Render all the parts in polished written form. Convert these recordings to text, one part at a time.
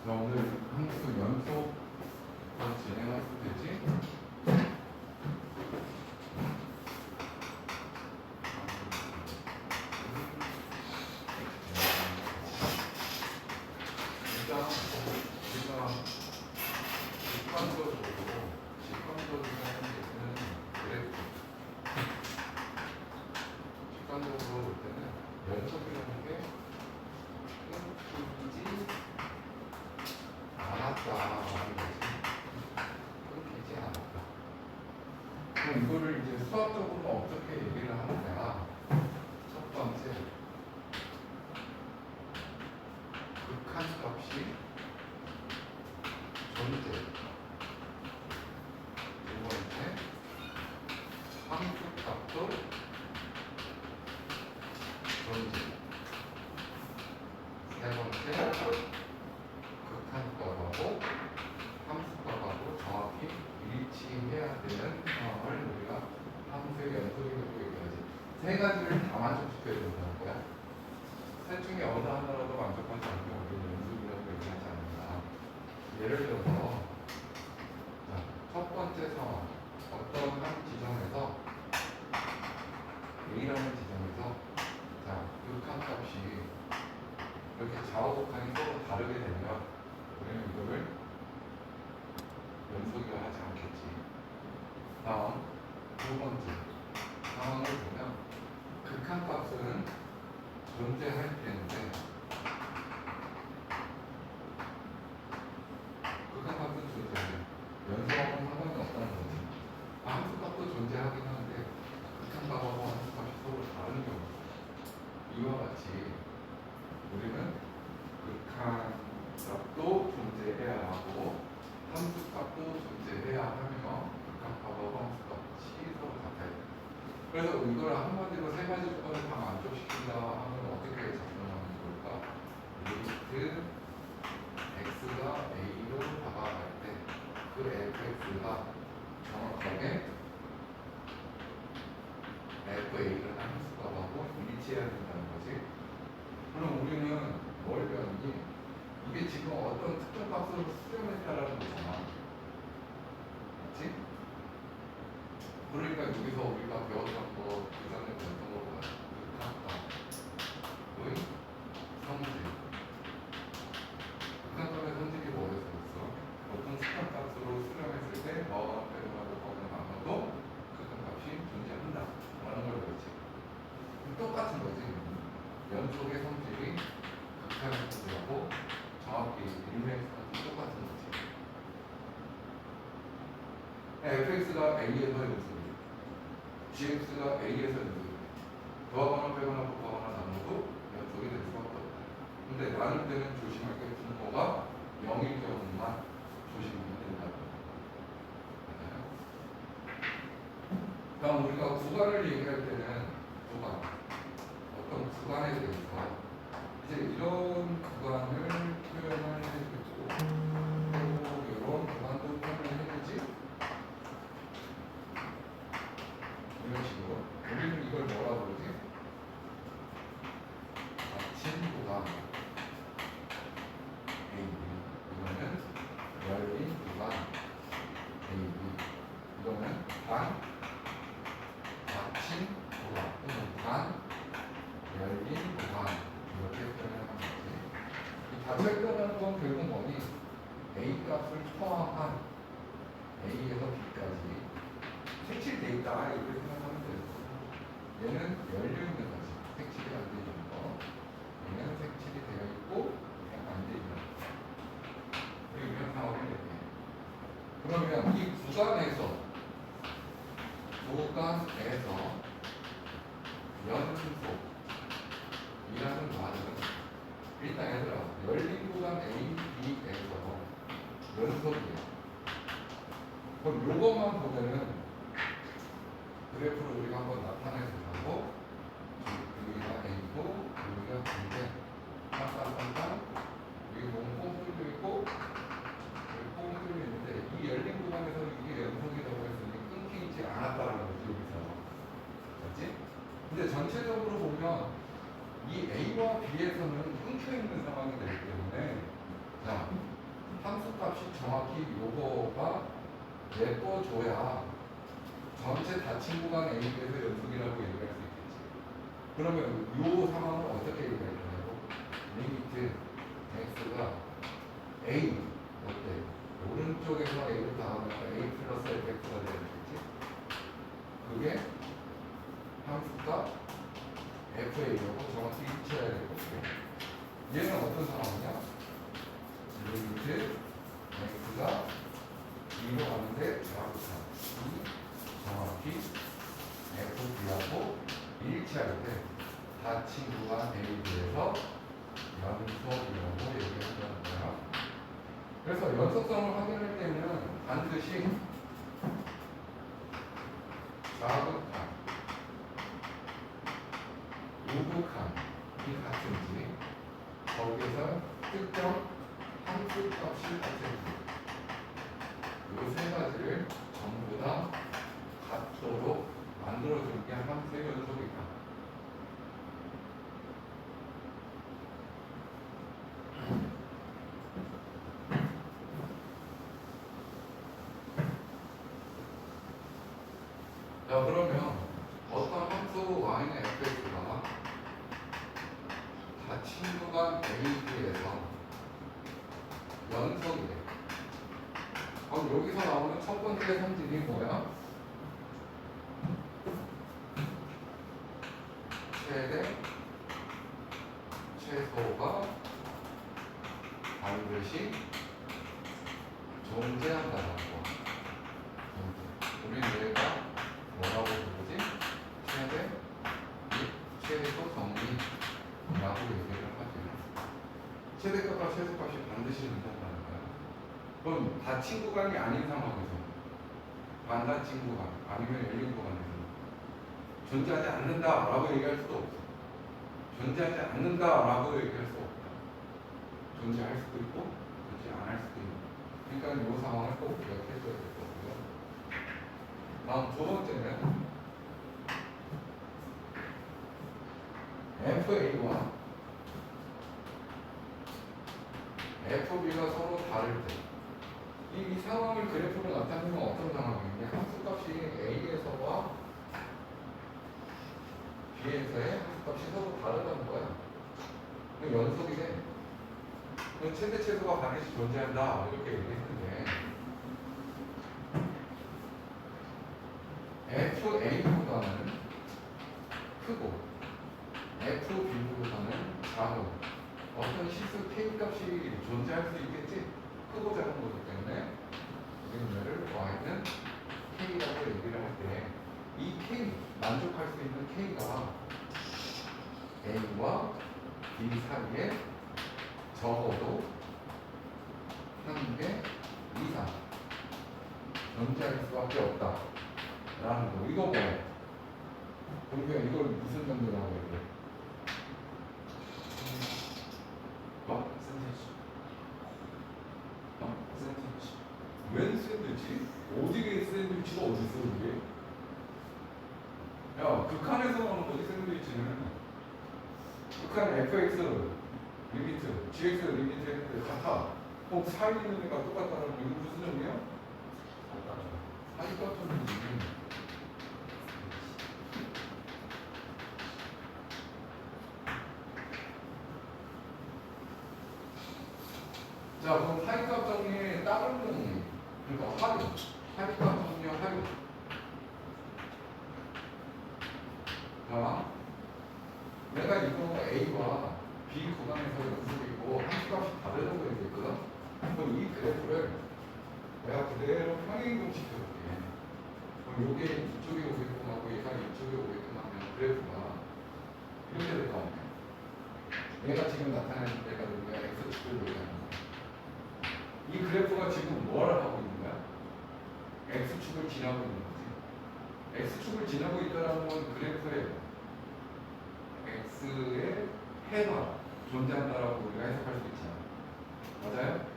자, 오늘 함수 연속 진행할 때지? 일단 우리가 직관적으로 하는 얘기는 그래프. 직관적으로 볼 때는 연속이라는 게 끊기지 않았다라는 거지. 끊기지 않았다. 그럼 이거를 이제 수학적으로 어떻게 얘기를 하느냐? 첫 번째, 극한값이 존재. 두 번째, 함수값도 존재. 세 번째, 극한값하고 함수값하고 정확히 일치해야 되는 상황을 우리가 함수의 연속이라고 얘기하지. 세 가지를 다 만족시켜야 된다는 거야. 셋 중에 어느 하나라도 만족하지 않으면 우리는 연속이라고 얘기하지 않는다. 예를 들어서 자, 첫 번째 상황, 어떤 한 지점에서 A라는 지점에서 자, 극한값이 이렇게 좌우극한이 서로 다르게 되면 우리는 이거를 연속이라 하지 않겠지. 다음 두 번째 상황을 보면 극한값은 존재할 때인데 극한값은 존재해. 연속하고는 상관이 없다는 거지. 함수값도 존재하긴 하는데 극한값하고 함수값이 서로 다른 경우. 이와 같이 우리는 극한값도 존재해야 하고 함수값도 존재해야 하며 극한값하고 함수값이 서로 같아야 돼. 그래서 이걸 한마디로 세 가지 조건을 다 만족시킨다 하면 어떻게 작성하면 좋을까? 리미트 x가 a로 다가갈 때 그 fx가 정확하게 fa를 함수값하고 일치해야 된다는 거지. 그럼 우리는 뭘 배웠니? 이게 지금 어떤 특정 값으로 수렴했다라는 거잖아. 맞지? 그러니까 여기서 우리가 배웠던 거, 그 전에 배웠던 거 뭐야? 극한값의 성질. 극한값의 성질이 뭐였어? 어떤 특정 값으로 수렴했을 때 뭐가 빼고나고 거기는 나눠도 극한값이 존재한다. 라는 걸 배웠지. 똑같은 거지. 연속의 성질이 극한의 성질하고 정확히 일맥상통하고 똑같은 거지. fx가 a에서 연속이고 gx가 a에서 연속이고 더하거나 빼거나 곱하거나 나눠도 연속이 될 수밖에 없다. 근데 나눌 때는 조심할 게 분모가 0일 경우만 조심하면 된다고. 맞아요? 그럼 우리가 구간을 얘기할 때는 구간, 어떤 구간에 대해서 이제 이런 구간을 표현을 해주고 또 이런 구간도 표현을 해주지. 이런 식으로 우리는 이걸 뭐라고 그러지? 닫힌 구간 AB, 이거는 열린 구간 AB, 이거는 닫힌 구간 또는 열린 구간, 이렇게 표현하는 거지. 이 닫혀있다는 건 결국 뭐니? A 값을 포함한 A에서 B까지 색칠되어 있다, 이렇게 생각하면 되고, 얘는 열려있는 거지. 색칠이 안 되어 있는 거. 얘는 색칠이 되어 있고 그냥 안 되어 있는 거. 그리고 이런 상황을 얘기해. 그러면 이 구간에서 연속 이라는 말은 일단 얘들아 열린 구간 A, B에서 연속이야. 그럼 요것만 보면은 그래프를 우리가 한번 나타내서 하고 여기가 A고 여기가 B인데 딴딴딴딴 여기 보면 뽕 뚫려 있고 여기 뽕 뚫려 있는데 이 열린 구간에서 이게 연속이라고 했으니 끊기지 않았다라는 거지 여기서. 맞지? 근데 전체적으로 보면 이 A와 B에서는 끊겨 있는 상황이 되기 때문에 자 정확히 요거가 예뻐줘야 전체 닫힌 구간 A에서 연속이라고 얘기할 수 있겠지. 그러면 요 상황을 어떻게 얘기할 거냐고. 리미트 x가 A 어때? 오른쪽에서 A를 더하면 A 플러스 fx가 되겠지. 그게 함수가 fa라고 정확히 일치해야 되고, 얘는 어떤 상황이냐? 리미트 x가 2로 가는데 좌우상 정확히 fb하고 일치할 때 닫힌 구간 AB에서 연속이라고 얘기한다는 거야. 그래서 연속성을 확인할 때는 반드시 좌극한, 우극한이 같은지, 거기에서 특정 함수 값이 같은지, 이 세 가지를 전부 다 같도록 만들어주는 게 함수의 연속이다. 자, 그러면 어떤 함수 y는 fx가 닫힌 구간 AB에서 연속이 돼. 그럼 여기서 나오는 첫 번째 성질이 뭐야? 최대, 최소가 반드시 존재한다라고. 우리 얘가 뭐라고 부르지? 최대, 최소 정리라고 얘기를 하지. 최대값과 최소값이 반드시 존재한다는 거야. 그럼 닫힌 구간이 아닌 상황에서, 반닫힌 구간 아니면 열린 구간에서 존재하지 않는다라고 얘기할 수도 없어. 존재하지 않는다라고 얘기할 수 없다. 존재할 수도 있고 존재 안 할 수도 있고. 그러니까 이 상황을 꼭 기억해줘야 될 거고요. 다음 두 번째는 FA와 FB가 서로 다를 때, 이 상황을 그래프로 나타내면 어떤 상황이냐? 함수값이 A에서와 B에서의 함수값이 서로 다르다는 거야. 그럼 연속이 돼. 그럼 최대 최소가 반드시 존재한다 이렇게 얘기했는데, FA보다는 크고 FB보다는 작은 어떤 실수 K 값이 존재할 수 있겠지? 크고 작은 거기 때문에 지금 얘를 y는 K라고 얘기를 할 때, 이 K, 만족할 수 있는 K가 A와 B 사이에 적어도 한 개 이상 존재할 수밖에 없다 라는 거. 이거 뭐야? 그러니까 이걸 무슨 정도라고 얘기해? 샌드위치. 웬 샌드위치? 오디게 샌드위치가 어딨어 이게? 야, 극한에서 나오는 거지 샌드위치는. 극한 fx 리미트, gx 리미트 같아. 꼭 사이 있는 애가 똑같다는 거. 이거 무슨 점이야? 사이값점이지. 자, 그럼 사이값 정리의 다른 정리. 그러니까 할인. 사이값 정리와 할인. 자, 내가 이거 A와 B 구간에서 연속이고 함수값이 다르다고 얘기했거든. 그럼 이 그래프를 내가 그대로 평행이동 시켜볼게. 그럼 요게 이쪽에 오게끔 하고 얘가 이쪽에 오게끔 하면 그래프가 이렇게 될 거 아니야. 얘가 지금 나타내는 데가 누구야? X축을 얘기하는 거야. 이 그래프가 지금 뭘 하고 있는 거야? X축을 지나고 있는 거지. X축을 지나고 있다는 건 그래프에 X의 해가 존재한다라고 우리가 해석할 수 있잖아. 맞아요?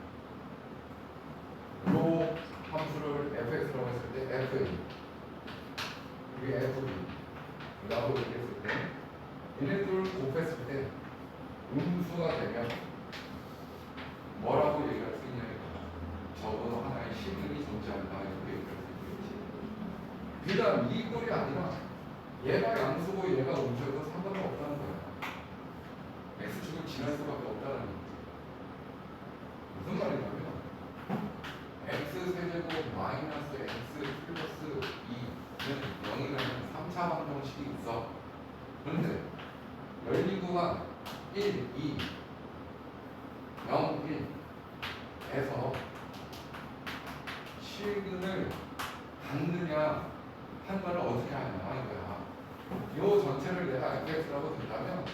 요 함수를 fx라고 했을 때 fa, 이게 fb라고 얘기했을 때, 얘네들을 곱했을 때 음수가 되면 뭐라고 얘기할 수 있냐면 적은 존재한다 이렇게 얘기할 수 있겠지. 그 다음 이 꼴이 아니라 얘가 양수고 얘가 음수여도 상관이 없다는 거야. x축을 지날 수밖에 없다는 거지. 무슨 말이냐면 x 세제곱 마이너스 x 플러스 2는 0이라는 3차 방정식이 있어. 그런데 열린 구간 1, 2, 0, 1에서 실근을 갖느냐 판단을 어떻게 하냐 이거야. 이 전체를 내가 fx라고 든다면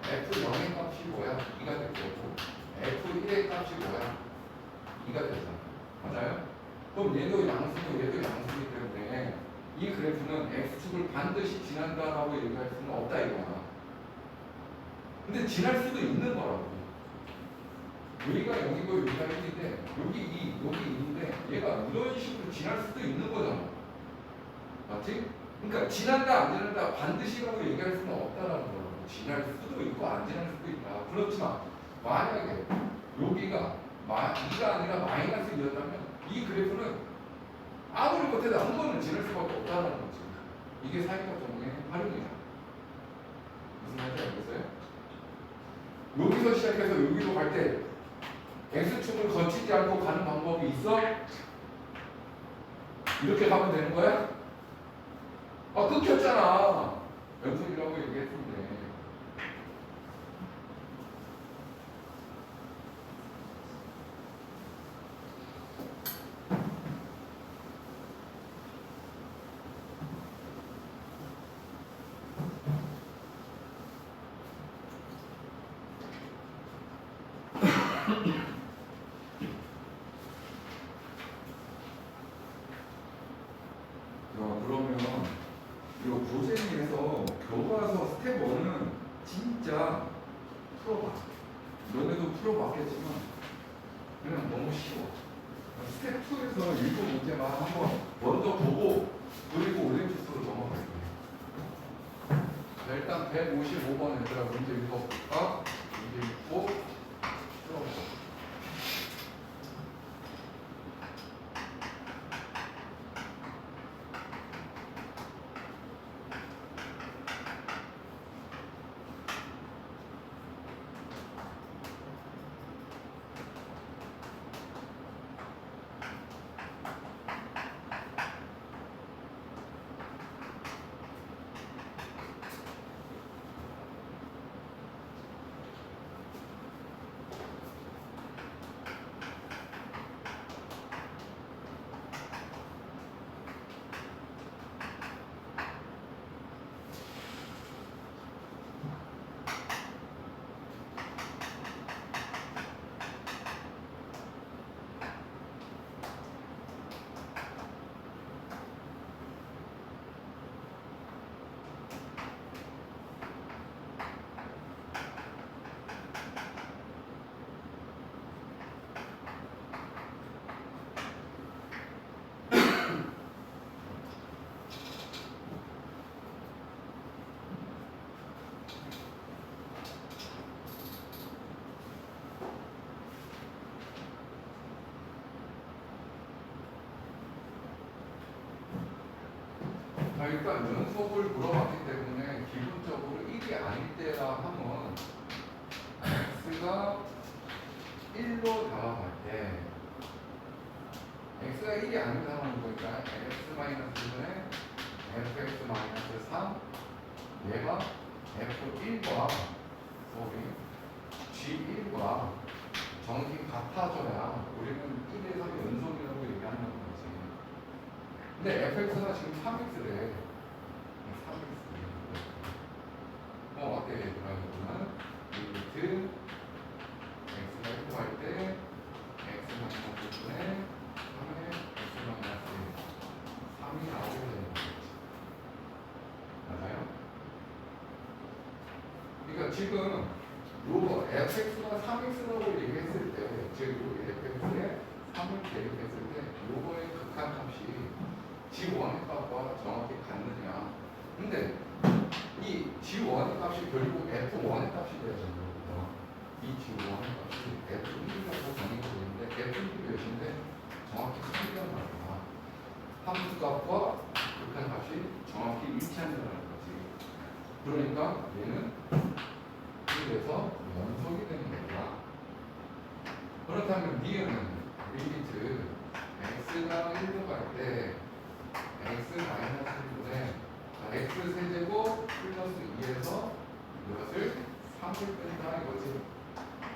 f0의 값이 뭐야? 2가 될 거고 f1의 값이 뭐야? 2가 되잖아. 맞아요? 그럼 얘도 양수고 얘도 양수이기 때문에 이 그래프는 x축을 반드시 지난다라고 얘기할 수는 없다 이거야. 근데 지날 수도 있는 거라고. 여기가 0이고 여기가 1인데 여기 2, 여기 2인데 얘가 이런 식으로 지날 수도 있는 거잖아. 맞지? 그러니까 지난다 안 지난다 반드시라고 얘기할 수는 없다라는 거라고. 지날 수도 있고 안 지날 수도 있다. 그렇지만 만약에 여기가 2가 아니라 마이너스 2였다면 이 그래프는 아무리 못해도 한 번은 지날 수밖에 없다는 거지. 이게 사이클 정리의 활용이야. 무슨 말인지 알겠어요? 여기서 시작해서 여기로 갈 때 x축을 거치지 않고 가는 방법이 있어? 이렇게 가면 되는 거야? 아 끊겼잖아. 연속이라고 얘기했는데. 그러면 이 고생에서 교과서 스텝 1은 진짜 풀어봐. 너네도 풀어봤겠지만 그냥 너무 쉬워. 스텝 2에서 일부 문제만 한번 먼저 보고 그리고 올림피스로 넘어갈게요. 자, 일단 155번 얘들아 문제 읽어볼까? 문제 읽고 풀어봐. 자, 일단 연속을 물어봤기 때문에 기본적으로 1이 아닐 때라 하면 x가 1로 다가갈 때 x가 1이 아니다 하는 거니까 x-1분의 fx-3 얘가 f1과 g1과 정확히 같아져야 우리는 1에서 연속이라고 얘기하는 거지. 근데 fx가 지금 3x래. 3x. 어때? 그러면 리미트 x가 1로 갈 때 x-1분의 3의 x-1 3이 나오게 되는 거지. 맞아요? 그러니까 지금 요 fx가 3x라고 얘기했을 때, 즉 요 fx에 3을 대입했을 때 요거의 극한값이 G1의 값과 정확히 같느냐. 근데 이 G1의 값이 결국 F1의 값이 돼야 되는 거거든요. 이 G1의 값이 F1이라고 정의가 되는데 F1이 몇인데 정확히 틀리다는 말이야. 함수값과 극한값이 정확히 일치한다는 거지. 그러니까 얘는 1에서 연속이 되는 거야. 그렇다면 니은은 리미트 x가 1로 갈 때 x 마이너스 1분의 x 세제곱 플러스 2에서 이것을 3을 뺀다 이거지.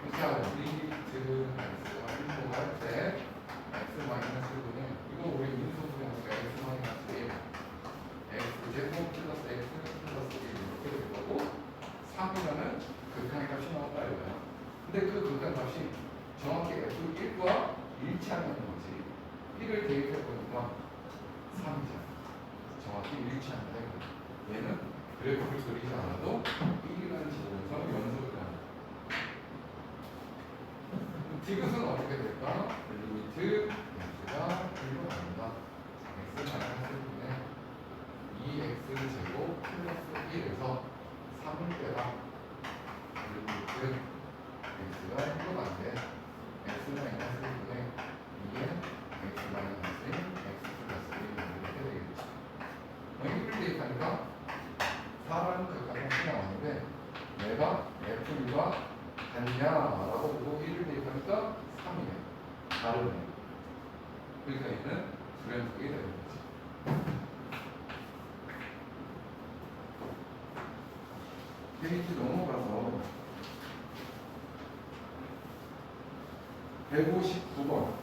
그러니까 리미트 x가 1로 갈 때 x 마이너스 1분의 이거 우리 인수분해니까 x 마이너스 1 x 제곱 플러스 x 플러스 1 이렇게 될 거고 3이면은 극한값이 나온다 이거야. 근데 그 극한값이 정확히 f1과 일치하는 거지. 1을 대입해 보니까 3이잖아. 정확히 일치한다 이거야. 얘는 그래프를 그리지 않아도 1이라는 지점에서 연속을 하는 거야. 디귿은 어떻게 될까? 리미트 x가 1로 갑니다. x 마이너스 1분의 2x 제곱 플러스 1에서 3을 빼라. 리미트 x가 1로 간대. x 마이너스 1분의 2에 x 마이너스 1, x 플러스 1 이렇게 되겠지. 1을 대입하니까 4라는 극한값이 나오는데 내가 f2가 같냐라고 보고 1을 대입하니까 3이네. 다르네. 그러니까 얘는 불연속이 되는 거지. 페이지 넘어가서 159번.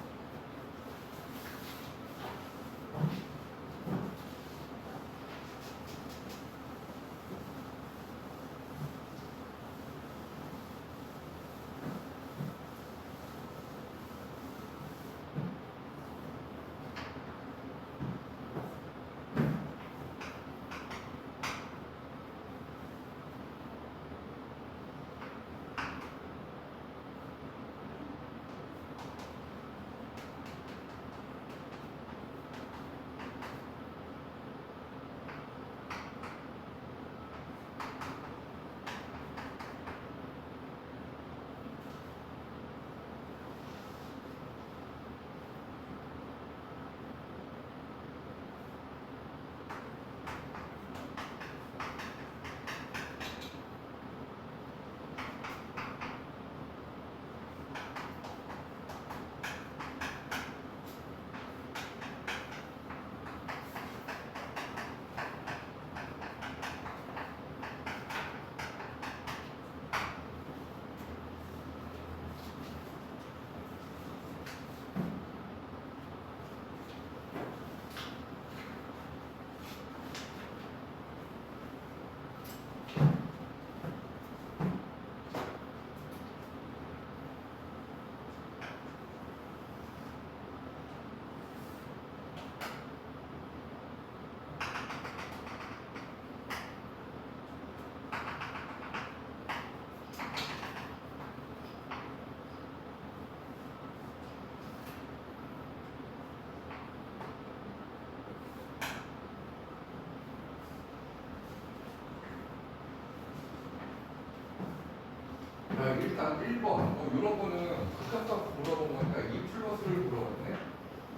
일단 1번 이런 거는 극한값 물어본 거니까 2 플러스를 물어봤네.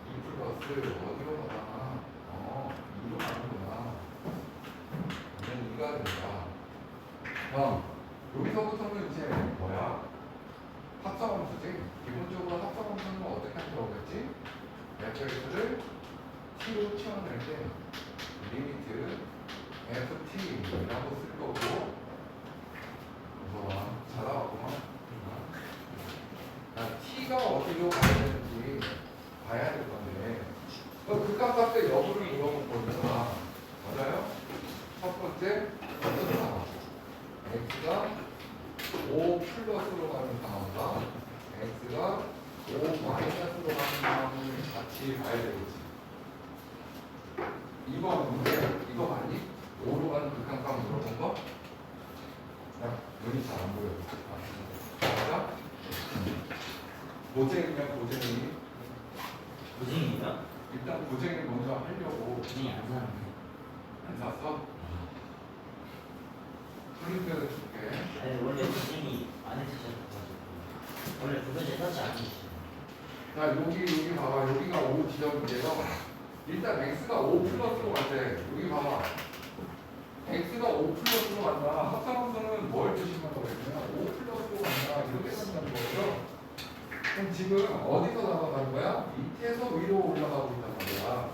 2 플러스 어디로 가나? 2로 가는구나. 그러면 2가 된다. 그럼 여기서부터는 이제 뭐야? 합성함수지. 기본적으로 합성함수는 어떻게 들어오겠지? fx를 t로 치환할 때 리미트 ft라고 쓸 거고. 잘 나왔구만. t가 어디로 가야 되는지 봐야 될 건데 극한값의 여부를 물어볼 거니까 맞아요? 첫 번째 어떤 상황? x가 5 플러스로 가는 상황과 x가 5 마이너스로 가는 상황을 같이 봐야 되겠지. 2번 문제 이거 봤니? 5로 가는 극한값 물어본 거? 눈이 잘 안 보여. 맞아? 고쟁이냐 고쟁이? 고생이요? 일단 고쟁이 먼저 하려고. 고생이 안 사는데. 안 샀어? 프린트를 줄게. 아니 원래 고생이 안 해주셔서 원래 두 번째 사지 않으시죠. 자, 여기 봐봐. 여기가 5 지점인데요. 일단 x가 5 플러스로 갈 때, 여기 봐봐. x가 5 플러스로 간다. 합산함수는 뭘 뜻인가고 그랬냐면 5 플러스로 간다. 이렇게 쓴다는 거죠. 그럼 지금 어디서 나가는 거야? 밑에서 위로 올라가고 있단 말이야.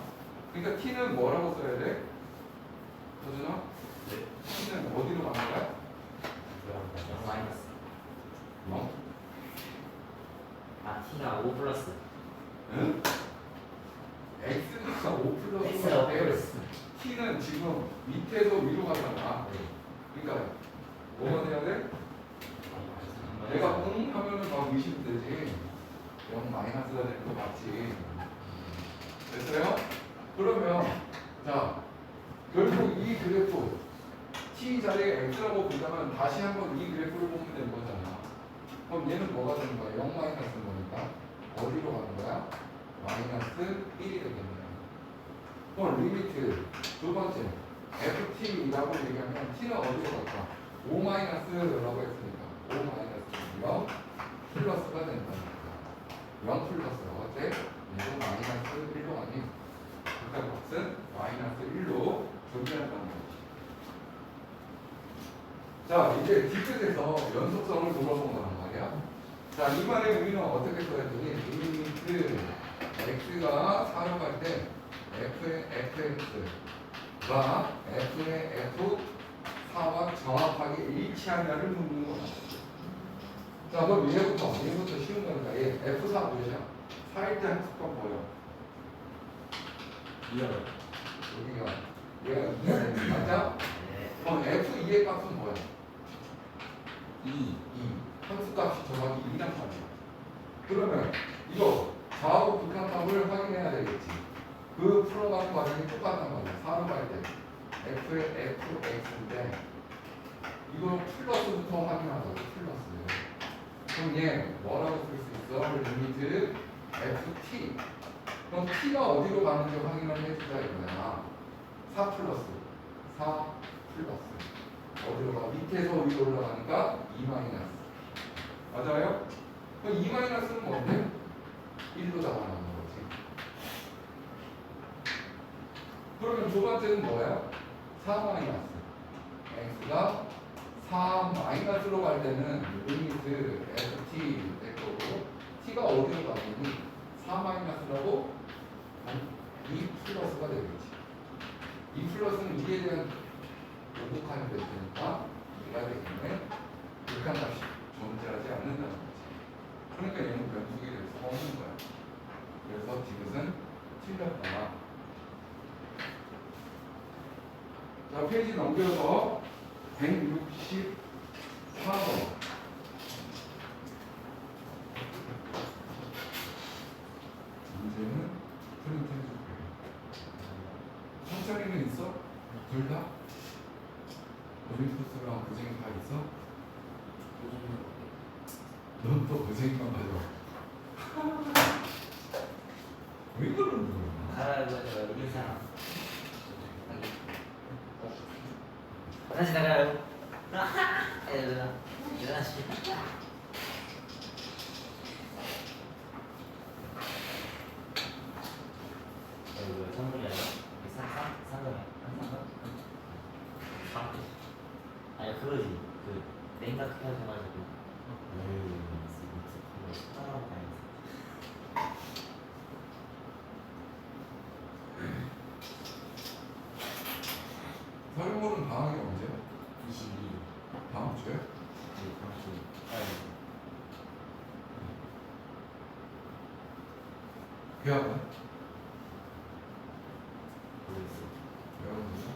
그러니까 t는 뭐라고 써야 돼? 서준아? 네. t는 어디로 가는 거야? 0 마이너스. 0? 아, t가 5 플러스. 응? x가 5 플러스로 x가 5 갈 때, 플러스. t는 지금 밑에서 위로 가잖아. 네. 그러니까 뭐가 돼야 돼? 내가 응 하면은 막 의심되지. 0 마이너스가 되는 거 맞지. 됐어요? 그러면 자 결국 이 그래프 t 자리에 x라고 보자면 다시 한번 이 그래프를 보면 되는 거잖아. 그럼 얘는 뭐가 되는 거야? 0 마이너스 뭐니까 어디로 가는 거야? 마이너스 1이 되겠네요. 그럼 리미트 두 번째 ft라고 얘기하면 t는 어디로 갈까? 5 마이너스라고 했으니까 5 마이너스 0 플러스가 된다. 0 플러스 어때? 얘도 마이너스 1로 가니 그러니까 값은 마이너스 1로 조기한다는 거지. 자 이제 뒤끝에서 연속성을 물어본 거란 말이야. 자 이 말의 의미는 어떻게 써야 되니? 리미트 x가 4로 갈 때 f의 fx가 f의 f4와 정확하게 일치하냐를 묻는 거야. 자, 그럼 얘부터 쉬운 거니까 얘 F4 뭐냐? 4일 때 함수값 뭐야? 2요. 여기가 얘가 2야 맞아? 네. 그럼 F2의 값은 뭐야? 2. 2 함수값이 정확히 2란 말이야. 그러면 이거 좌우 극한값을 확인해야 되겠지. 그 풀어가는 과정이 똑같단 말이야. 4로 갈 때 F의 fx인데 이거 플러스부터 확인하자고 플러스. 그럼 얘 뭐라고 쓸 수 있어? 리미트 ft. 그럼 t가 어디로 가는지 확인을 해주자 이거야. 4 플러스 4 플러스 어디로 가? 밑에서 위로 올라가니까 2 마이너스. 맞아요? 그럼 2 마이너스는 뭔데? 1로 잡아놓는 거지. 그러면 두 번째는 뭐야? 4 마이너스 x가 4 마이너스로 갈 때는 리미트 ft 될 거고 t가 어디로 가더니 4 마이너스라고 2 플러스가 되겠지. 2 플러스는 2에 대한 요곡한이 될 테니까 2가 되겠네. 극한값이 존재하지 않는다는 거지. 그러니까 얘는 변수기 될 수가 없는 거야. 그래서 디귿은 틀렸다. 자 페이지 넘겨서 164번. 문제는 프린트 해줄게요. 성철이는 있어? 둘 다? 오림푸스랑 고쟁이 다 있어? 넌 또 고쟁이만 가져. 왜 그러는 거야? 아, 이거 인상. 다시 나가요. 일어나시. 이거 선물이 아니야? 상금이야. 상금. 아니 그거지. 그 냉각 켜져가지고. 사람 다행이지. 설문은 방학이 언제야? 22. 다음 주에? 네, 다음 주. 계약은? 모르겠어. 계약은?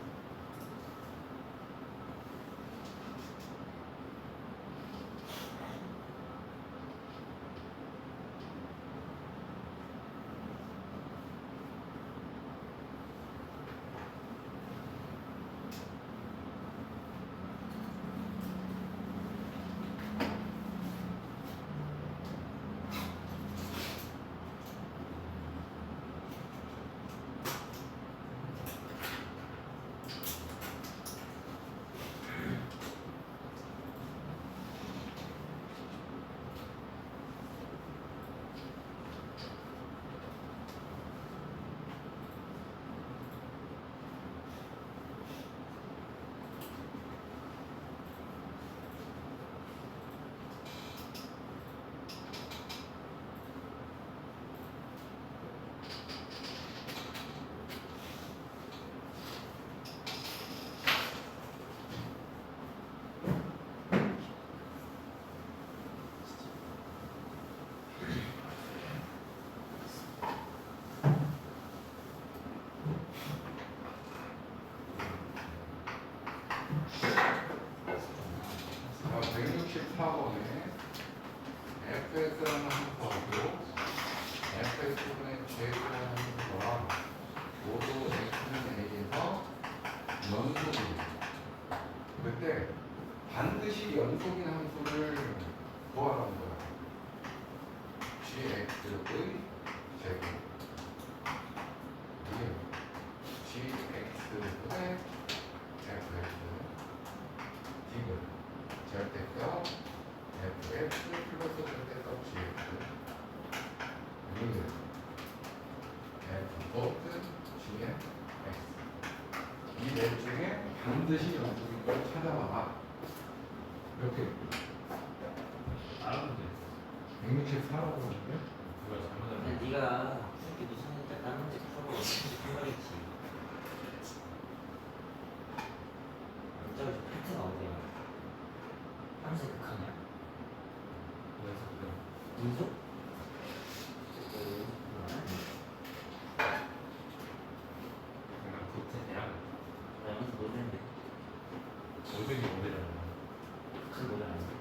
FX분의 GX라는 함수가 모두 X는 A에서 연속입니다. 그때 반드시 연속인 함수를 구하라는 거야. GX의 제곱 이게 GX분의 FX 디귿 절대값 FX 플러스 절대값 GX 이게 F 도트 GX 이 넷 중에 반드시 연속인 걸 찾아봐라. 이렇게 알았는데 164라고 하는데 그걸 잘못하면 근데 네가 새끼도 손에 딴 문제 풀어보고 풀어야지. 저기 패트가 어디야? 함수 극한이야? 그래서 그냥 분수? 그냥 국제 대학 나 여기서 모르는데 모든이 모델이라는 큰 모델 아니야?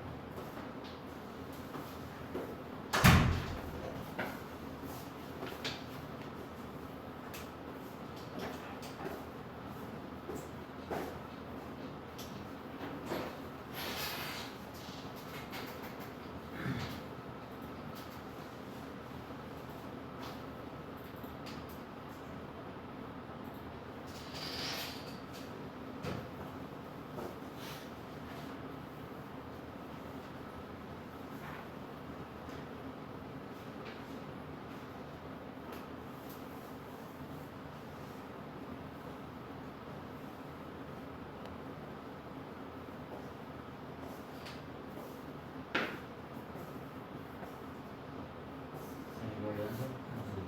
이거 연속 함수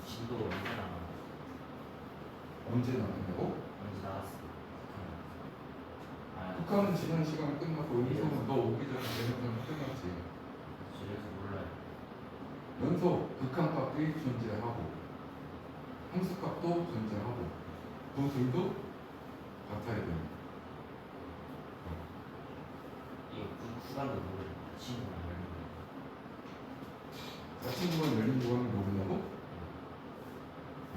진도 언제 나와? 언제 나왔냐고? 언제 나왔어? 아, 북한은 지난 시간에 끝났고 여기서는 너 오기 전에 내년은 끝났지. 그래서 몰라요. 연속 극한값이 존재하고 함수값도 존재하고 그 둘도 같아야 돼. 이 구간도 모르죠. 친구랑 열린 거. 같은 구간 열린 구간을 모르냐고?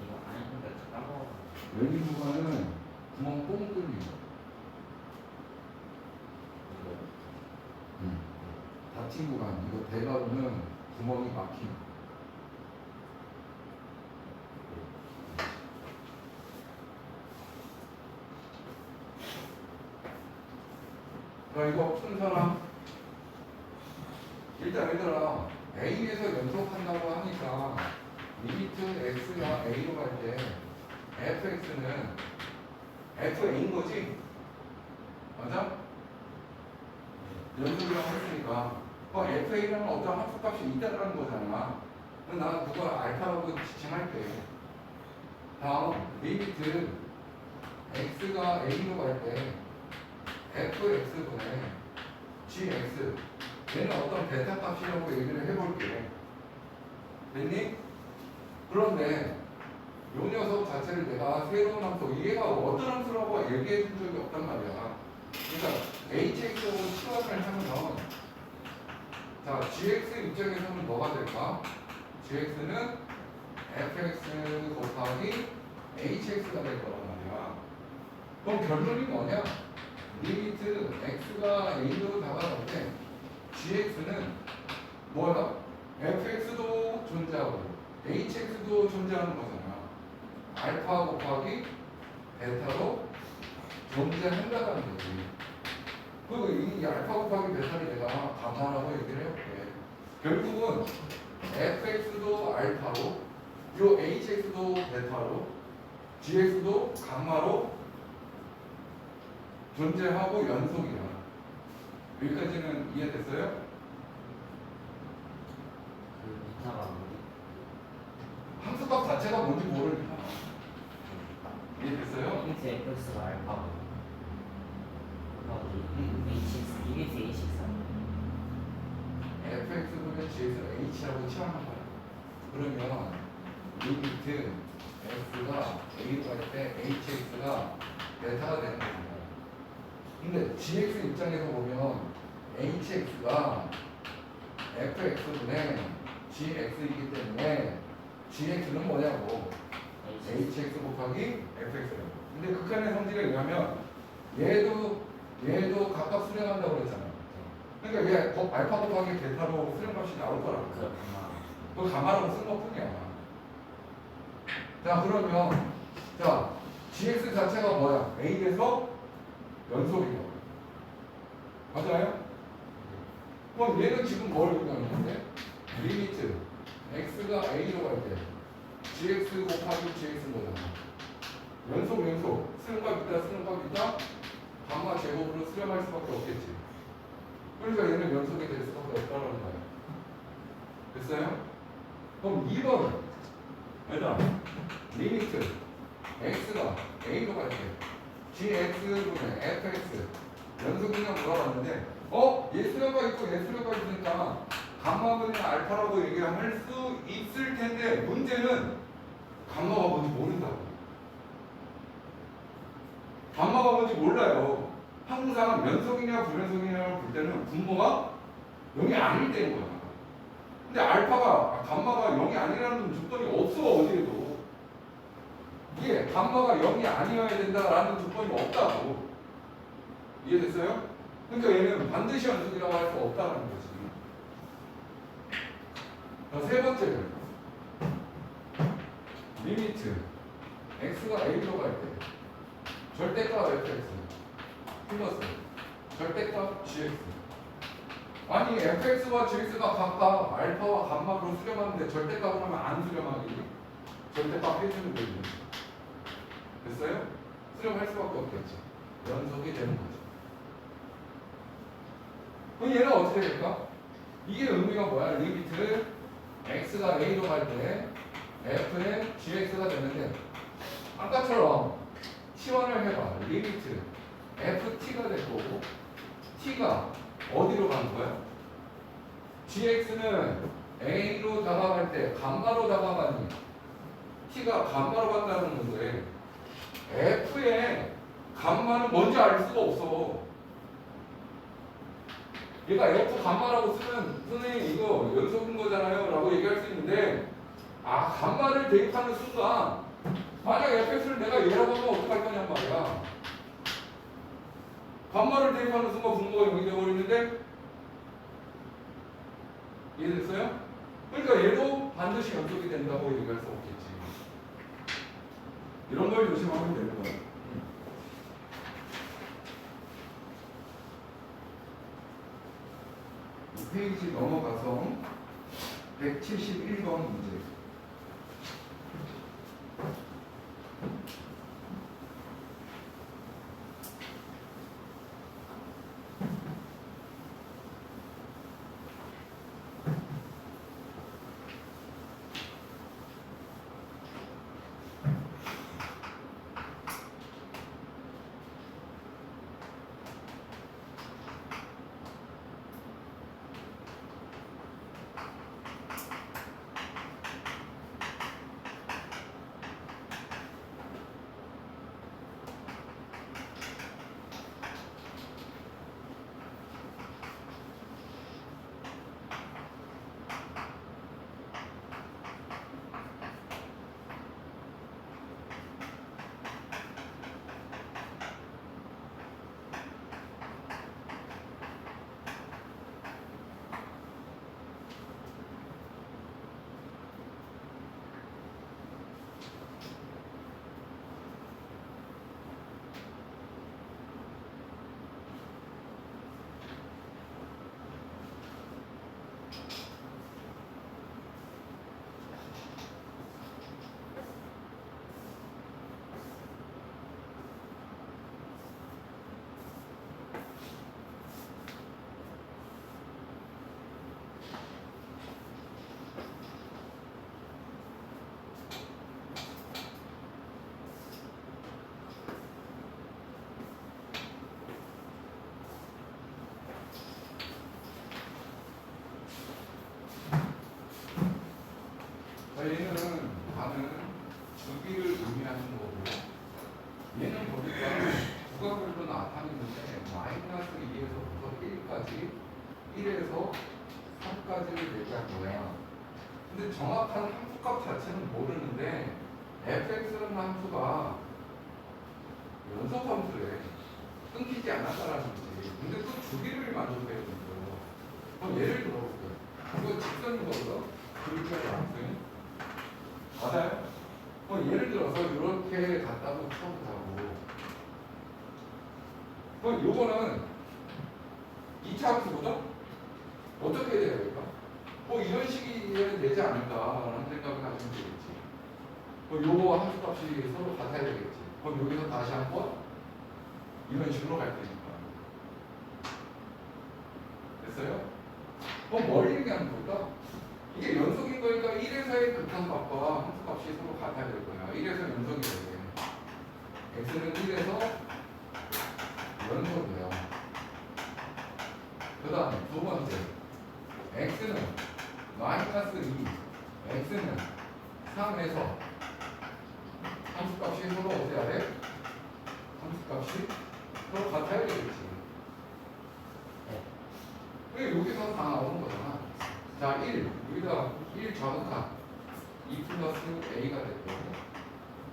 이거 아니 근데 까먹어. 열린 구간은 구멍 뽕 뚫린 거. 이거 닫힌 구간 이거 대가로는 구멍이 막힌 거. 자 이거 푼 사람 일단 얘들아 A에서 연속한다고 하니까 리미트 X가 A로 갈 때 fx는 FA인 거지? 맞아? 연속이라고 했으니까 FA라는 어떤 함수값이 있다는 거잖아. 그럼 나 그거 알파라고 지칭할게. 다음 리미트 X가 A로 갈 때 fx분의 gx 얘는 어떤 베타 값이라고 얘기를 해볼게. 됐니? 그런데 요 녀석 자체를 내가 새로운 함수 얘가 어떤 함수라고 얘기해 준 적이 없단 말이야. 그러니까 hx하고 치환을 하면 자 gx 입장에서는 뭐가 될까? gx는 fx 곱하기 hx가 될 거란 말이야. 그럼 결론이 뭐냐? 리미트 x가 a로 다가갈 때 gx는 뭐야? fx도 존재하고 hx도 존재하는 거잖아. 알파 곱하기 베타로 존재한다는 거지. 그리고 이 알파 곱하기 베타를 내가 감안하고 얘기를 해볼게. 결국은 fx도 알파로 요 hx도 베타로 gx도 감마로 존재하고 연속이야. 여기까지는 이해됐어요? 그 베타가 뭐지? 함수값 자체가 뭔지 모르니까. 이해됐어요? 리미트 fx가 알파고 곱하기 음. hx 리미트 hx fx분의 gx를 h라고 치환한 거야. 그러면 리미트 x가 a로 갈 때 hx가 베타가 되는 거야. 근데 gx 입장에서 보면 hx가 fx분의 gx이기 때문에 gx는 뭐냐고 hx 곱하기 fx라고. 근데 극한의 성질에 의하면 얘도 각각 수렴한다고 그랬잖아. 그러니까 얘 알파 곱하기 베타로 수렴값이 나올 거라고. 그 가마라고 쓴 것뿐이야. 자 그러면 자 gx 자체가 뭐야? a에서 연속이라고. 맞아요? 그럼 얘는 지금 뭘 의미하는데? 리미트 x가 a로 갈 때 gx 곱하기 gx인 거잖아. 연속 수렴값 있다 감마 제곱으로 수렴할 수밖에 없겠지. 그러니까 얘는 연속이 될 수밖에 없다는 거야. 됐어요? 그럼 2번 얘들아 리미트 x가 a로 갈 때 gx분의 fx 연속이냐 물어봤는데 얘 수렴가 있고 얘 수렴가 있으니까 감마분의 알파라고 얘기할 수 있을 텐데 문제는 감마가 뭔지 모른다고. 감마가 뭔지 몰라요. 항상 연속이냐 불연속이냐 볼 때는 분모가 0이 아닐 때인 거야. 근데 감마가 0이 아니라는 조건이 없어. 어디에도 이게 감마가 0이 아니어야 된다라는 조건이 없다고. 이해됐어요? 그러니까 얘는 반드시 연속이라고 할 수 없다는 거지. 자, 세 번째 리미트 x가 a로 갈 때 절대값 fx 플러스 절대값 gx. 아니 fx와 gx가 각각 알파와 감마로 수렴하는데 절대값을 하면 안 수렴하기. 절대값 해주는 거지. 됐어요? 수렴할 수밖에 없겠지. 연속이 되는 거죠. 그럼 얘는 어떻게 될까? 이게 의미가 뭐야? 리미트 x가 a로 갈 때 f의 gx가 되는데 아까처럼 치환을 해봐. 리미트 ft가 될 거고 t가 어디로 가는 거야? gx는 a로 다가갈 때 감마로 다가가니 t가 감마로 간다는 건데 f의 감마는 뭔지 알 수가 없어. 얘가 f 감마라고 쓰면 선생님 이거 연속인 거잖아요 라고 얘기할 수 있는데 감마를 대입하는 순간 만약 fx를 내가 얘라고 하면 어떡할 거냔 말이야. 감마를 대입하는 순간 분모가 0이 되어버리는데 이해됐어요? 그러니까 얘도 반드시 연속이 된다고 얘기할 수 없겠지. 이런 걸 조심하면 되는 거야. 이 페이지 넘어가서 171번 문제. 얘는 반은 주기를 의미하는 거고 얘는 보니까 부가별로 나타내는데 마이너스 2에서부터 1까지 1에서 3까지를 얘기한 거야. 근데 정확한 함수값 자체는 모르는데 fx라는 함수가 연속 함수래. 끊기지 않았다라는 거지. 근데 그 주기를 만들어야 되는 거예요. 그럼 예를 들어볼게요. 이거 직선이거든요. 그렇게 함수는 맞아요? 예를 들어서 이렇게 갔다고 쳐보자고. 그럼 요거는 2차 함수거든? 어떻게 해야 될까? 이런 식이면 되지 않을까라는 생각을 가지면 되겠지. 요거 함수값이 서로 같아야 되겠지. 그럼 여기서 다시 한번 이런 식으로 갈 테니까. 됐어요? 그럼 뭘 얘기하는 걸까? 이게 연속인 거니까 1에서의 극한값과 함수값이 서로 같아야 될 거야. 1에서 연속이 돼. x는 1에서 연속이에요. 그 다음에 두 번째 x는 마이너스 2, x는 3에서 함수값이 서로 어떻게 해야 돼? 함수값이 서로 같아야 되겠지. 왜 여기서 다 나오는 거잖아. 자, 1, 여기다 1 좌극한 2 플러스 a가 됐고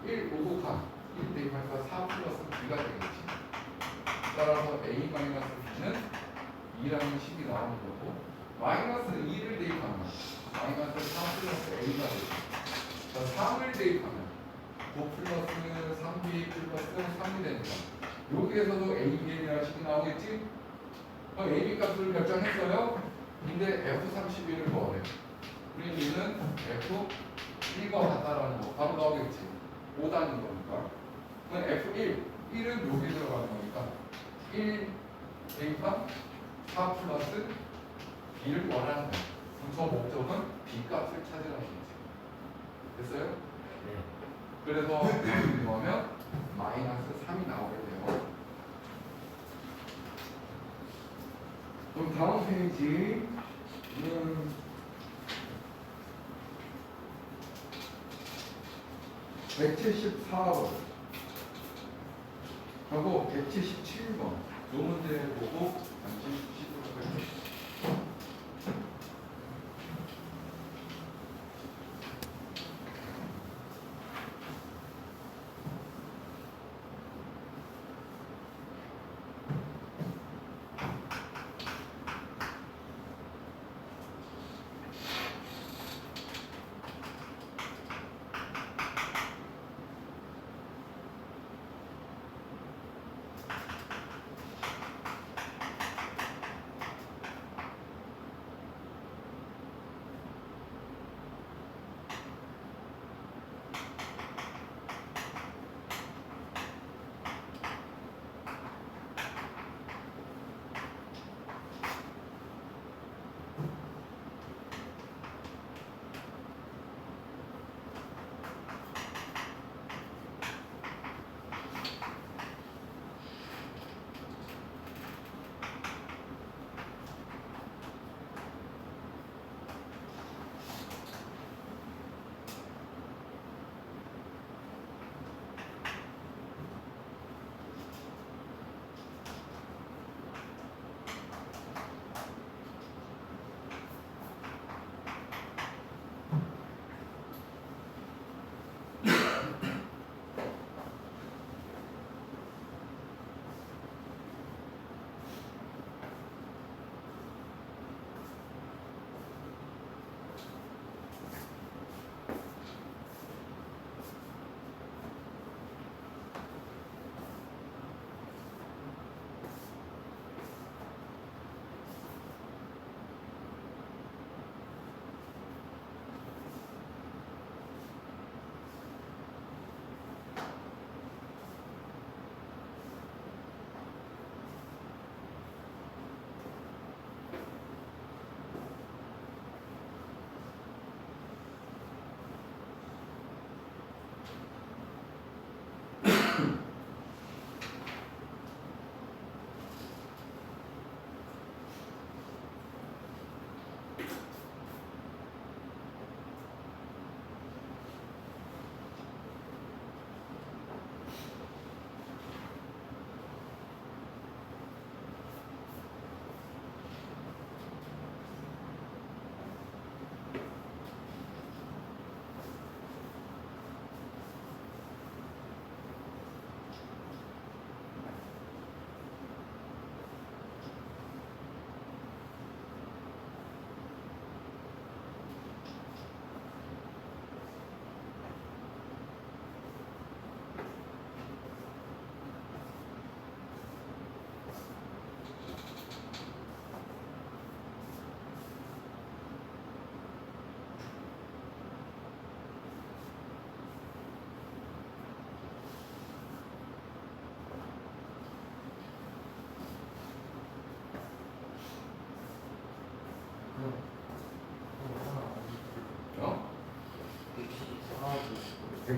1 우극한 1 대입하니까 4 플러스 b가 되겠지. 따라서 a 마이너스 b는 2라는 식이 나오는 거고 마이너스 2를 대입하면 마이너스 3 플러스 a가 되죠. 자, 3을 대입하면 9 플러스 3b 플러스 3이 되니까 여기에서도 a, b라는 식이 나오겠지? 그럼 a, b 값을 결정했어요? 근데 f31을 구하래. 우리 얘는 f1과 같다라는 거 바로 나오겠지. 5단인 거니까. 그럼 f1, 1은 여기 들어가는 거니까 1 대입한 4 플러스 b를 원하는 거야. 그럼 저 목적은 b 값을 찾으라는 거지. 됐어요? 네. 그래서 여기 보면 마이너스 3이 나오게 돼요. 그럼 다음 페이지 174번 하고 177번 이 문제 보고 잠시 쉬도록 할게요.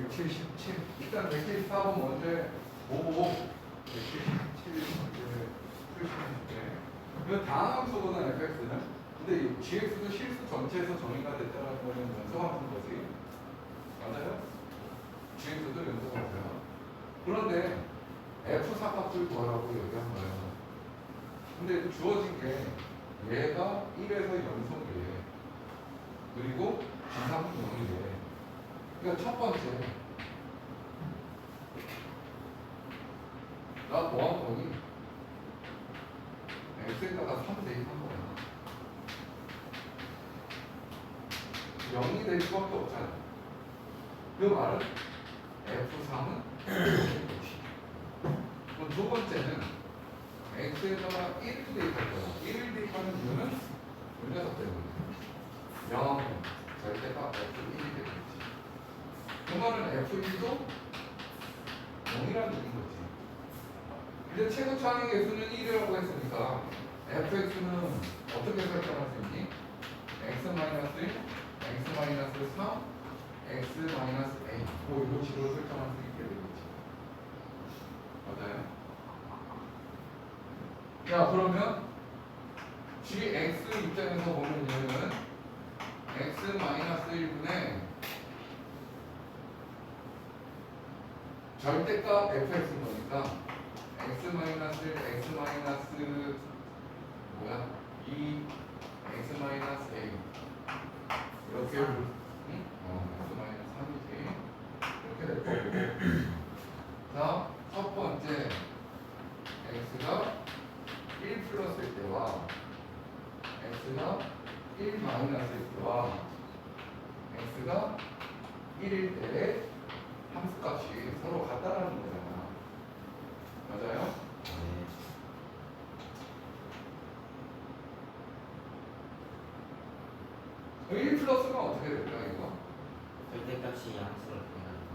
177. 일단 174번 먼저 보고 177 문제 풀시는데 이 다함수거든 fx는. 근데 이 gx도 실수 전체에서 정의가 됐다는 거는 연속함수인 거지. 맞아요? gx도 연속함수야. 그런데 f 사값을 구하라고 얘기한 거예요. 근데 주어진 게 얘가 1에서 연속이래. 그리고 지상은 0이래. 그러니까 첫 번째 나 뭐한 거니? x에다가 3 대입한 거야. 0이 될 수밖에 없잖아. 그 말은 f3은 0이 것이. 그럼 두 번째는 x에다가 1을 대입할 거야. 1을 대입하는 이유는 이 녀석 때문에 0 절대값 f1이 되겠지. 그 말은 f1도 0이라는 얘기인 거지. 근데 최고 차항의 개수는 1이라고 했으니까 fx는 어떻게 설정할 수 있니? x-1, x-3, x-a 뭐 이런 식으로 설정할 수 있게 되겠지. 맞아요? 자, 그러면 gx 입장에서 보면 얘는 x-1분의 절대값 fx인 거니까 x-1, x- 뭐야? 2 x-a 이렇게 응? x-3이지 이렇게 될 거고. 자, 첫 번째 x가 1 플러스일 때와 x가 1 마이너스일 때와 x가 1일 때의 함수값이 서로 같다라는 거잖아. 맞아요? 네. 1 플러스가 어떻게 될까 이거? 절대값이 양수를 해가지고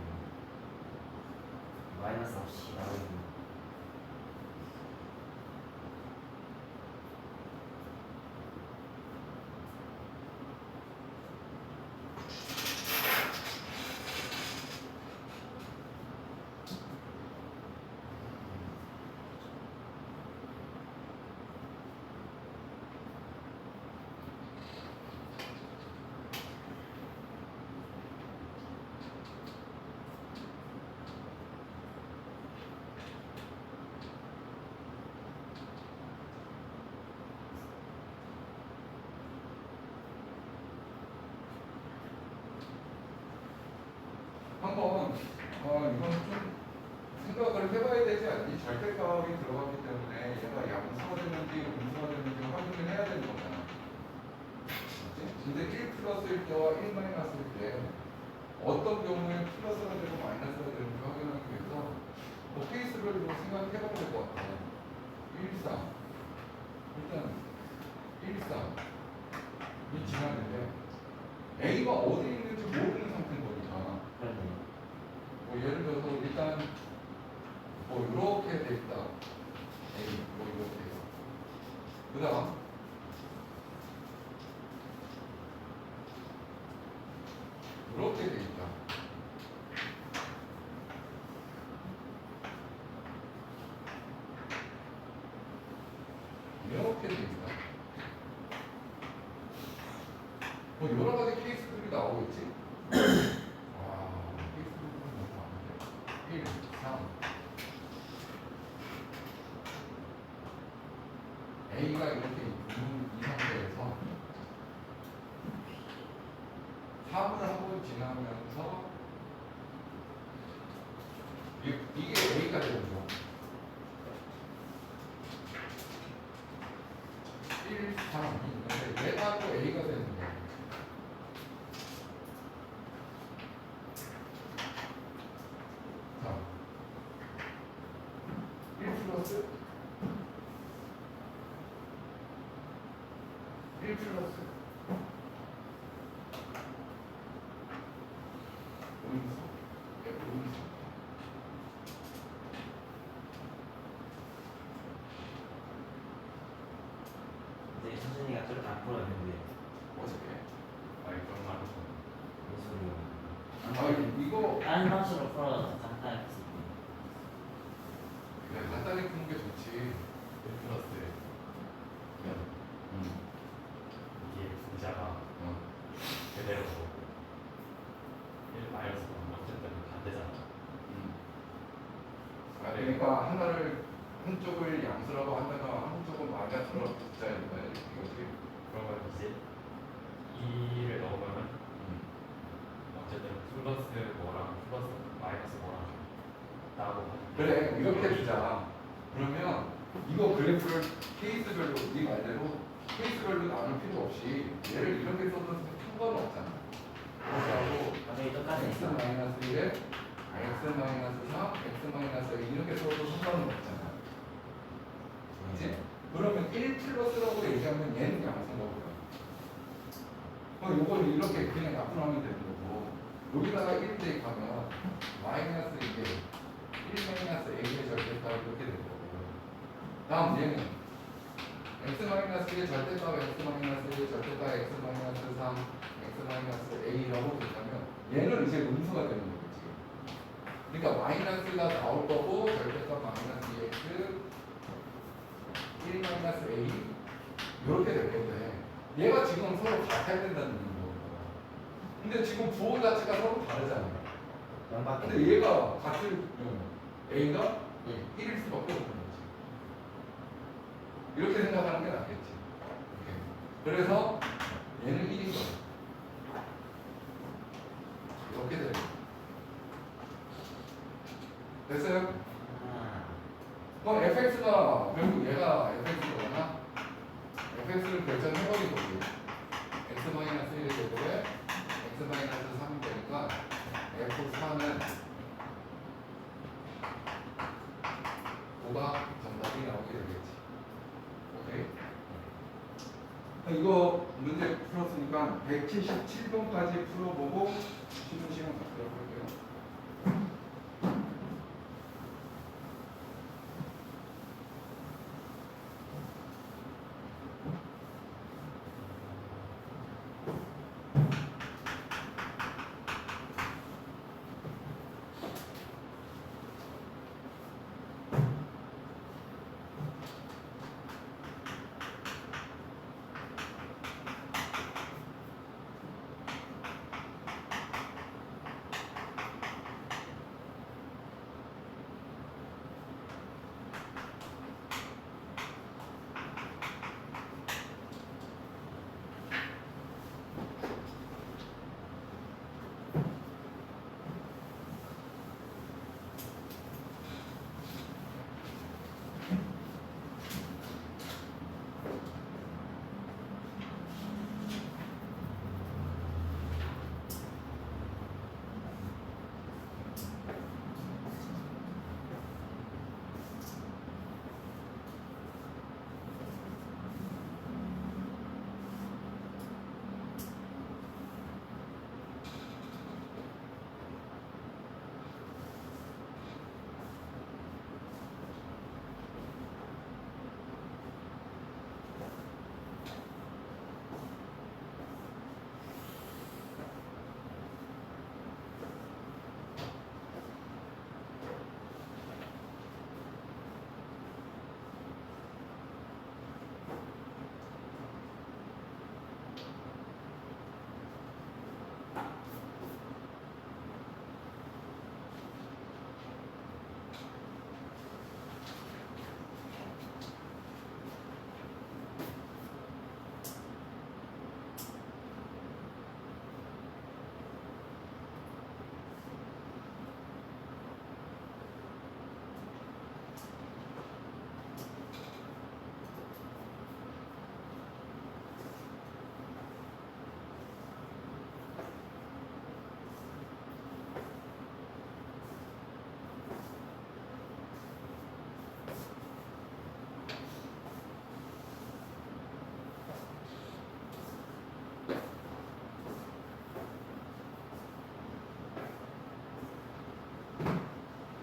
마이너스 없이 나오는. 한번 이건 좀 생각을 해봐야 되지 않니? 절대값이 들어가기 때문에 얘가 양수가 됐는지 음수가 됐는지 확인을 해야 되는 거잖아. 그치? 근데 1 플러스일 때와 1 마이너스일 때 어떤 경우에 플러스가 되고 마이너스가 되는지 확인하기 위해서 그 케이스를 좀 생각해봐야 될 것 같아. 1, 3 일단 1, 3이 지났는데 A가 어디 있는지 모르는 상태인 거니까 그러네요. 뭐 예를 들어서 일단 뭐 이렇게 돼 있다. A 뭐 이렇게. 그다음 이렇게 돼 있다. 이렇게 돼 있다. 뭐 여러 가지 케이스들이 나오겠지. 케이스들이 너무 많은데. 1, 3. A가 이렇게 있는 이 상태에서 3을 한번 지나면서 이게 A가 되는 거죠. 1, 3. 근데 얘가 또 A가 되는 거예요. 자, 1 플러스 1 플러스 음수 음수 근데 선생님이 저렇게 안 풀었는데 어떻게? 아니 그런 말 하고 무슨 소리야? 아 이거 다른 그러니까 하나를 한쪽을 양수라고 한다거나 한쪽은 마이너스로 붙자 이거야. 이거지. 그러면 이제 2를 넣으면은 어쨌든 플러스 뭐랑 플러스 마이너스 뭐랑 나고 그래 이렇게 주자. 그러면 이거 그래프를 케이스별로 네 말대로 케이스별로 나눌 필요 없이 얘를 이렇게 써도 상관없잖아. 그렇다고 당연히 똑같네. x 마이너스 1에 x 마이너스 3, x 마이너스 2 이렇게 써도 상관은 없잖아. 그렇지? 그러면 1 플러스라고 얘기하면 얘는 양수인 거고요. 그럼 이걸 이렇게 그냥 약분하면 되는 거고 여기다가 1 대입하면 마이너스 2에 1 마이너스 a의 절대값 이렇게 되는 거고요. 다음 얘는 x 마이너스 1의 절대값 x 마이너스 1의 절대값 x 마이너스 3, x 마이너스 a라고 된다면 얘는 이제 음수가 되는 거지. 그러니까 마이너스가 나올 거고 절대값 마이너스 2x 1 마이너스 a 이렇게 될 건데 얘가 지금 서로 같아야 된다는 거예요. 근데 지금 부호 자체가 서로 다르잖아요. 양밖에. 근데 얘가 같을 a가 1일 수밖에 없는 거지. 이렇게 생각하는 게 낫겠지. 이렇게. 그래서 얘는 1인 거야. 이렇게 되는 거야. 됐어요? 그럼 fx가 결국 얘가 fx거나 fx를 결정해버린 거고요. x-1의 제곱에 x-3이 되니까 f4는 5가 정답이 나오게 되겠지. 오케이? 이거 문제 풀었으니까 177번까지 풀어보고 쉬는 시간 갖도록 할게요.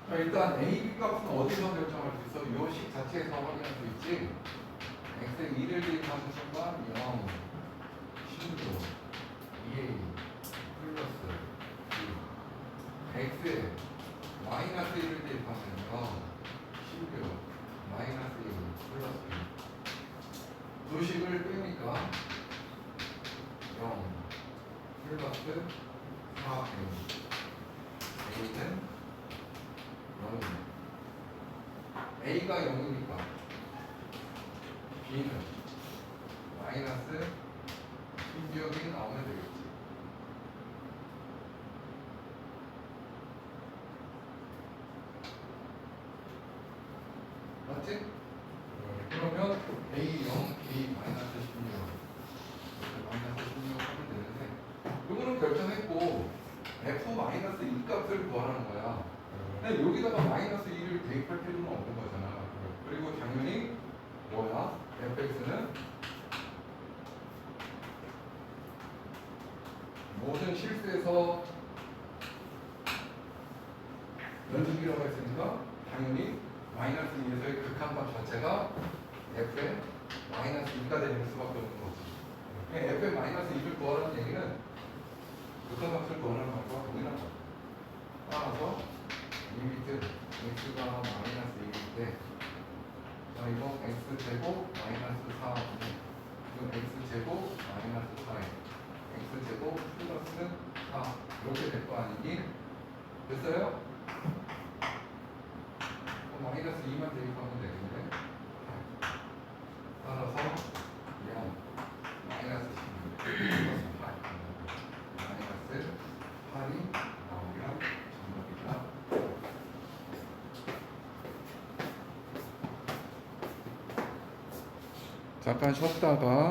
자, 일단 A, B 값은 어디서 결정할 수 있어? 요 식 자체에서 확인할 수 있지? x에 2를 대입하는 순간 0, 16, 2a 플러스 2 x에 마이너스 1을 대입하면 0, 16, 마이너스 1 플러스 2 두 식을 빼니까 0 플러스 4a a는 0이네. A가 0이니까 B는 마이너스 12여기 나오면 되겠지. 맞지? 그러면 A 0, B 마이너스 16 이렇게 마이너스 16 하면 되는데 이거는 결정했고 F 마이너스 2 값을 구하라는 거야. 근데 여기다가 마이너스 2를 대입할 필요는 없는 거잖아. 그리고 당연히 뭐야? fx는 모든 실수에서 연속이라고 했으니까 당연히 마이너스 2에서의 극한값 자체가 f의 마이너스 2가 되는 수밖에 없는 거지. f의 마이너스 2를 구하라는 얘기는 극한값을 구하라는 말과 동일한 거야. 따라서 리미트 x가 마이너스 1일 때 자, 이거 x제곱 마이너스 4인데 이건 x제곱 마이너스 4에 x제곱 플러스 4 이렇게 될 거 아니니? 됐어요? 마이너스 2만 대입하면 되는데 따라서 0 마이너스 16 플러스 8 마이너스 8이 나오면 정답이다. 잠깐 쉬었다가